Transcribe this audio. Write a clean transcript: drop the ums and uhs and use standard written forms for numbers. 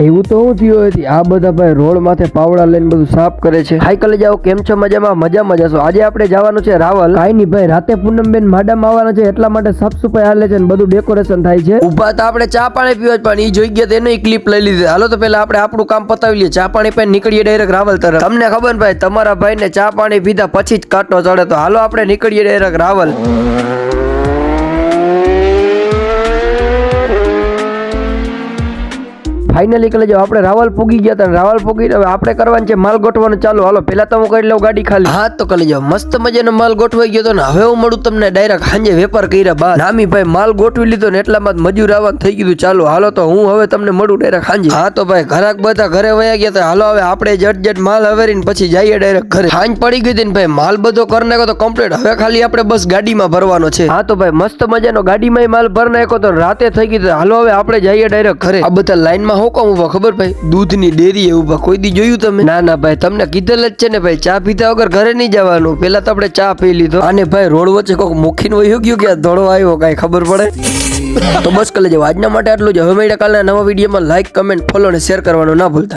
એવું તો હું થયું હતી આ બધા ભાઈ રોડ માથે પાવડા લઈને બધું સાફ કરે છે. હાઈ કલે જાઓ, કેમ છો? મજામાં જશો. આજે આપણે જવાનું છે રાવલ. કાઈ નહીં ભાઈ, રાતે પૂનમ બેન માડામાં આવવાના છે એટલા માટે સાફ સફાઈ હાલે છે ને બધું ડેકોરેશન થાય છે. ઉભા તો આપણે ચા પાણી પીવા પણ ઈ જોઈ ગયા તેનો ક્લિપ લઈ લીધી. હાલો તો પેલા આપણે આપણું કામ પતાવી લઈએ. ચા પાણી પીને નીકળીએ ડાયરેક્ટ રાવલ તરફ. તમને ખબર ને ભાઈ, તમારા ભાઈને ચા પાણી પીધા પછી જ કાંટો ચડે. તો હાલો આપણે નીકળીએ ડાયરેક્ટ રાવલ. ફાઇનલી કલે જો આપણે રાવલ પૂગી ગયા હતા. રાવલ પૂગી હવે આપણે કરવાનું છે માલ ગોઠવવાનું ચાલુ. હાલો પેલા તો હું કરી લઉં ગાડી ખાલી. હા તો કલે જાવ, મસ્ત મજાનો માલ ગોઠવાઈ ગયો તો ને હવે હું મળું તમને ડાયરેક્ટ સાંજે વેપાર કર્યા બાદ. નામી ભાઈ માલ ગોઠવી લીધો ને એટલામાં મજૂર આવવાનું થઈ ગયું. ચાલો હાલો તો હું હવે તમને મળું ડાયરેક્ટ સાંજે. હા તો ભાઈ ઘરાક બધા ઘરે વયા ગયા હતા. હાલો હવે આપણે જટ માલ હવેરીને પછી જઈએ ડાયરેક્ટ ઘરે. સાંજ પડી ગઈ હતી ને ભાઈ માલ બધો કરી નાખ્યો તો કમ્પ્લીટ. હવે ખાલી આપણે બસ ગાડીમાં ભરવાનો છે. હા તો ભાઈ મસ્ત મજાનો ગાડીમાં માલ ભર નાખ્યો તો રાતે થઈ ગઈ. હાલો હવે આપણે જઈએ ડાયરેક્ટ ઘરે. આ બધા લાઈનમાં કોમ ઉભા ખબર ભાઈ? દૂધની ડેરી ઉભા. કોઈ દી જોયું તમે? ના ભાઈ, તમને કીધેલ જ છે ને ભાઈ, ચા પીધા વગર ઘરે નહીં જવાનું. પેલા તો આપણે ચા પી લીધો અને ભાઈ રોડ વચ્ચે કોક મુખીને વહી ગયું કે દોડો આવ્યો કઈ ખબર પડે. તો બસ કલે જાવ, આજના માટે આટલું જ. હવે મળ્યા કાલના નવા વિડીયોમાં. લાઈક, કમેન્ટ, ફોલો અને શેર કરવાનું ના ભૂલતા.